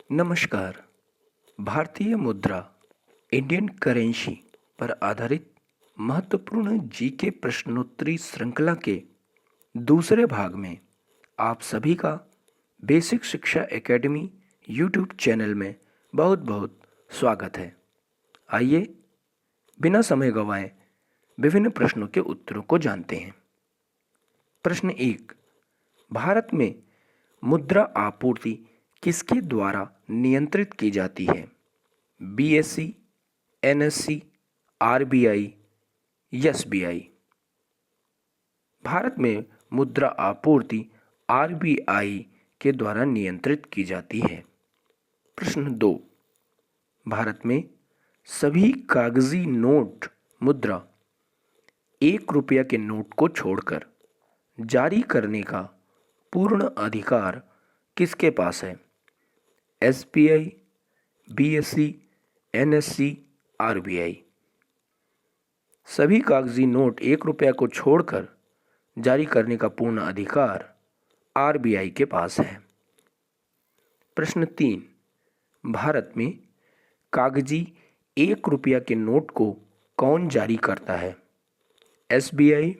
नमस्कार। भारतीय मुद्रा इंडियन करेंसी पर आधारित महत्वपूर्ण जीके प्रश्नोत्तरी श्रृंखला के दूसरे भाग में आप सभी का बेसिक शिक्षा एकेडमी यूट्यूब चैनल में बहुत बहुत स्वागत है। आइए बिना समय गंवाए विभिन्न प्रश्नों के उत्तरों को जानते हैं। प्रश्न 1। भारत में मुद्रा आपूर्ति किसके द्वारा नियंत्रित की जाती है? BSE, NSC, RBI, SBI. Bharat में मुद्रा आपूर्ति आरबीआई के द्वारा नियंत्रित की जाती है। प्रश्न 2। भारत में सभी कागजी नोट मुद्रा 1 रुपया के नोट को छोड़कर जारी करने का पूर्ण अधिकार किसके पास है? SBI, BSE, NSC, RBI. सभी कागजी नोट 1 रुपया को छोड़कर जारी करने का पूर्ण अधिकार आरबीआई के पास है। प्रश्न 3। भारत में कागजी 1 रुपया के नोट को कौन जारी करता है? एसबीआई,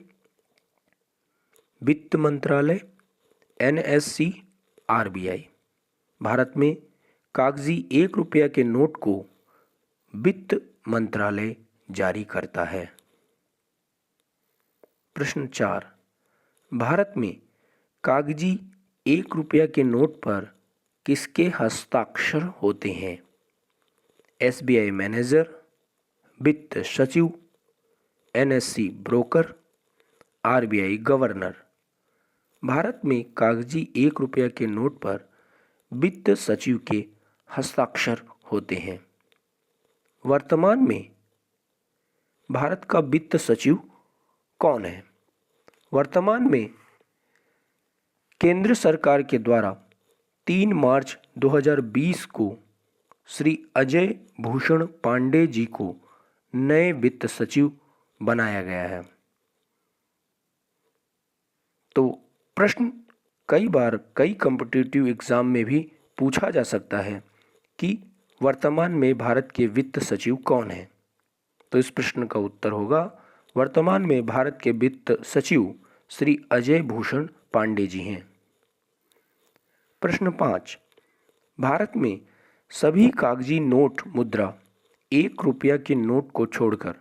वित्त मंत्रालय, एनएससी, आरबीआई। भारत में कागजी 1 रुपया के नोट को वित्त मंत्रालय जारी करता है। प्रश्न 4। भारत में कागजी 1 रुपया के नोट पर किसके हस्ताक्षर होते हैं? एसबीआई मैनेजर, वित्त सचिव, NSC broker, RBI governor. Bharat में कागजी 1 रुपया के नोट पर वित्त सचिव के हस्ताक्षर होते हैं। वर्तमान में भारत का वित्त सचिव कौन है? वर्तमान में केंद्र सरकार के द्वारा 3 मार्च 2020 को श्री अजय भूषण पांडे जी को नए वित्त सचिव बनाया गया है। तो प्रश्न कई बार कई कॉम्पिटिटिव एग्जाम में भी पूछा जा सकता है कि वर्तमान में भारत के वित्त सचिव कौन है? तो इस प्रश्न का उत्तर होगा वर्तमान में भारत के वित्त सचिव श्री अजय भूषण पांडे जी हैं। प्रश्न 5। भारत में सभी कागजी नोट मुद्रा 1 रुपया के नोट को छोड़कर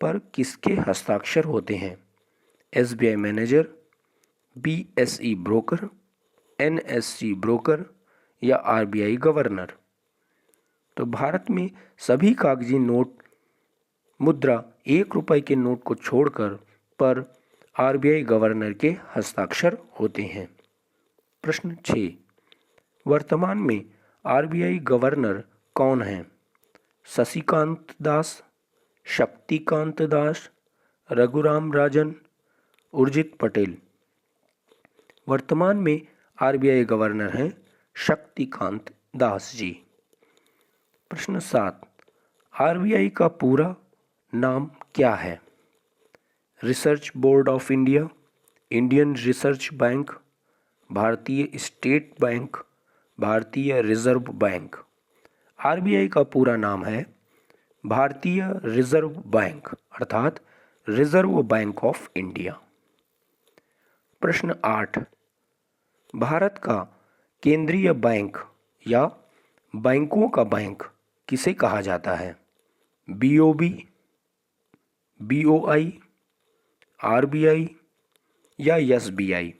पर किसके हस्ताक्षर होते हैं? SBI manager, BSE broker, NSC broker या आरबीआई गवर्नर। तो भारत में सभी कागजी नोट मुद्रा 1 रुपये के नोट को छोड़कर पर आरबीआई गवर्नर के हस्ताक्षर होते हैं। प्रश्न 6। वर्तमान में आरबीआई गवर्नर कौन है? शशिकांत दास, शक्तिकांत दास, रघुराम राजन, उर्जित पटेल। वर्तमान में आरबीआई गवर्नर हैं शक्तिकांत दास जी। प्रश्न 7। आरबीआई का पूरा नाम क्या है? Research board of India, Indian research bank, भारतीय स्टेट बैंक, भारतीय रिजर्व बैंक। आरबीआई का पूरा नाम है भारतीय रिजर्व बैंक अर्थात रिजर्व बैंक ऑफ इंडिया। प्रश्न 8। भारत का केंद्रीय बैंक या बैंकों का बैंक किसे कहा जाता है? बीओबी, बीओआई, आरबीआई या एसबीआई।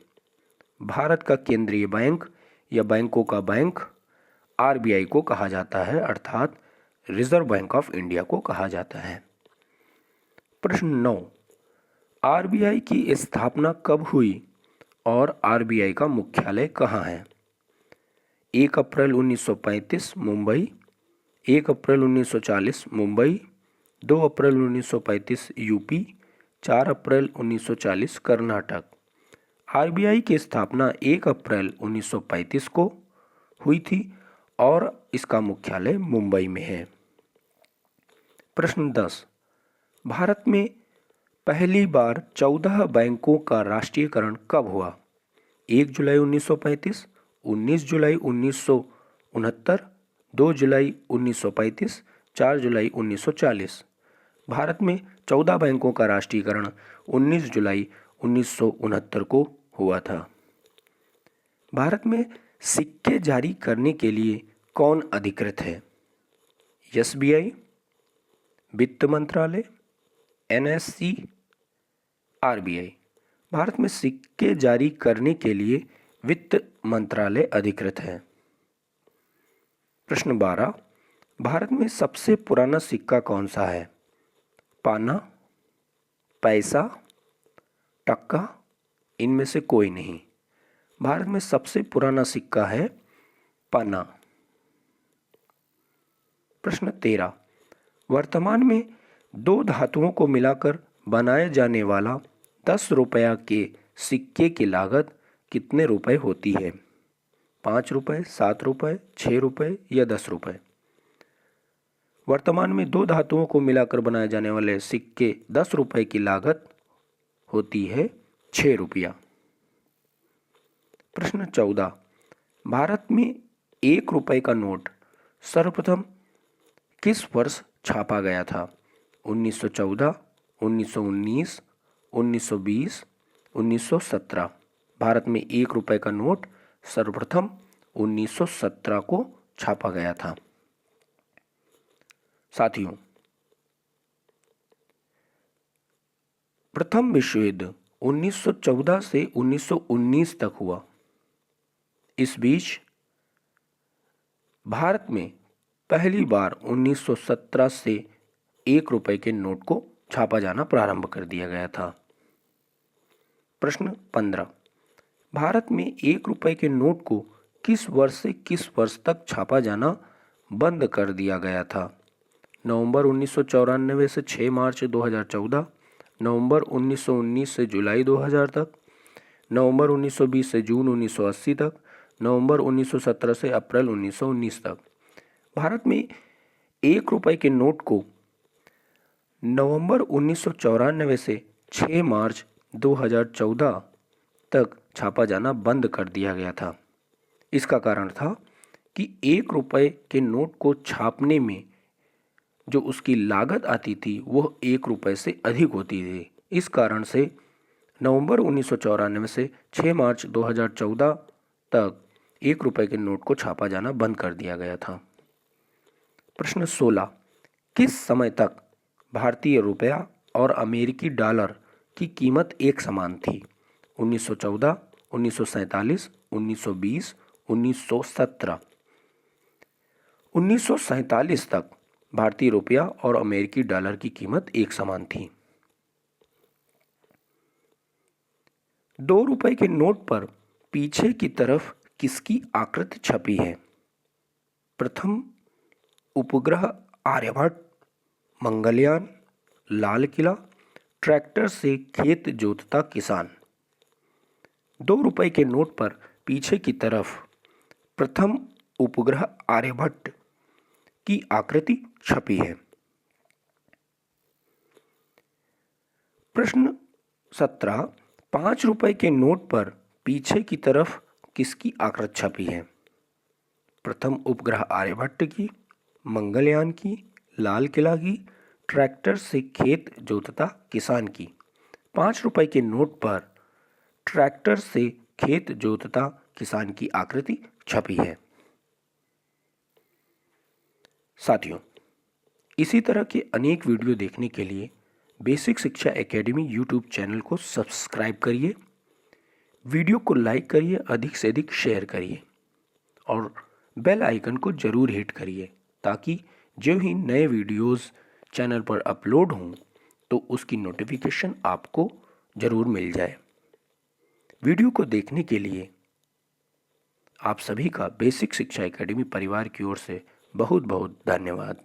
भारत का केंद्रीय बैंक या बैंकों का बैंक आरबीआई को कहा जाता है अर्थात रिजर्व बैंक ऑफ इंडिया को कहा जाता है। प्रश्न 9। आरबीआई की स्थापना कब हुई और आरबीआई का मुख्यालय कहाँ है? 1 अप्रैल 1935 मुंबई, 1 अप्रैल 1940 मुंबई, 2 अप्रैल 1935 यूपी, 4 अप्रैल 1940 कर्नाटक। आरबीआई की स्थापना 1 अप्रैल 1935 को हुई थी और इसका मुख्यालय मुंबई में है। प्रश्न 10। भारत में पहली बार 14 बैंकों का राष्ट्रीयकरण कब हुआ? 1 जुलाई 1935, 19 जुलाई 1969, 2 जुलाई 1935, 4 जुलाई 1940। भारत में 14 बैंकों का राष्ट्रीयकरण 19 जुलाई 1969 को हुआ था। भारत में सिक्के जारी करने के लिए कौन अधिकृत है? एसबीआई, वित्त मंत्रालय, एनएससी, आरबीआई। भारत में सिक्के जारी करने के लिए वित्त मंत्रालय अधिकृत है। प्रश्न 12, भारत में सबसे पुराना सिक्का कौन सा है? पाना, पैसा, टक्का, इनमें से कोई नहीं। भारत में सबसे पुराना सिक्का है पाना। प्रश्न 13, वर्तमान में दो धातुओं को मिलाकर बनाए जाने वाला 10 रुपया के सिक्के की लागत कितने रुपए होती है? 5 रुपए, 7 रुपए, 6 रुपए या 10 रुपए? वर्तमान में दो धातुओं को मिलाकर बनाए जाने वाले सिक्के 10 रुपए की लागत होती है 6 रुपया। प्रश्न 14, भारत में 1 रुपए का नोट सर्वप्रथम किस वर्ष छापा गया था? 1914, 1919, 1920, 1917। भारत में 1 रुपए का नोट सर्वप्रथम 1917 को छापा गया था। साथियों, प्रथम विश्व युद्ध 1914 से 1919 तक हुआ। इस बीच भारत में पहली बार 1917 से 1 रुपए के नोट को छापा जाना प्रारंभ कर दिया गया था। प्रश्न 15, भारत में 1 रुपए के नोट को किस वर्ष से किस वर्ष तक छापा जाना बंद कर दिया गया था? नवंबर 1994 से 6 मार्च 2014, नवंबर 1919 से जुलाई 2000 तक, नवंबर 1920 से जून 1980 तक, नवंबर 1917 से अप्रैल 1919 तक। भारत में 1 रुपए के नोट को नवंबर 1994 से 6 मार्च 2014 तक छापा जाना बंद कर दिया गया था। इसका कारण था कि 1 रुपए के नोट को छापने में जो उसकी लागत आती थी वह 1 रुपए से अधिक होती थी। इस कारण से नवंबर 1994 से 6 मार्च 2014 तक 1 रुपए के नोट को छापा जाना बंद कर दिया गया था। प्रश्न 16, किस समय तक भारतीय रुपया और अमेरिकी डॉलर की कीमत एक समान थी? 1914, 1947, 1920, 1917। 1947 तक भारतीय रुपया और अमेरिकी डॉलर की कीमत एक समान थी। 2 रुपए के नोट पर पीछे की तरफ किसकी आकृति छपी है? प्रथम उपग्रह आर्यभट्ट, मंगलयान, लाल किला, ट्रैक्टर से खेत जोतता किसान। 2 रुपए के नोट पर पीछे की तरफ प्रथम उपग्रह आर्यभट्ट की आकृति छपी है। प्रश्न 17, 5 रुपए के नोट पर पीछे की तरफ किसकी आकृति छपी है? प्रथम उपग्रह आर्यभट्ट की, मंगलयान की, लाल किला की, ट्रैक्टर से खेत जोतता किसान की। 5 रुपए के नोट पर ट्रैक्टर से खेत जोतता किसान की आकृति छपी है। साथियों, इसी तरह के अनेक वीडियो देखने के लिए बेसिक शिक्षा एकेडमी यूट्यूब चैनल को सब्सक्राइब करिए, वीडियो को लाइक करिए, अधिक से अधिक शेयर करिए और बेल आइकन को ज़रूर हिट करिए ताकि जो ही नए वीडियोस चैनल पर अपलोड हों तो उसकी नोटिफिकेशन आपको ज़रूर मिल जाए। वीडियो को देखने के लिए आप सभी का बेसिक शिक्षा एकेडमी परिवार की ओर से बहुत बहुत धन्यवाद।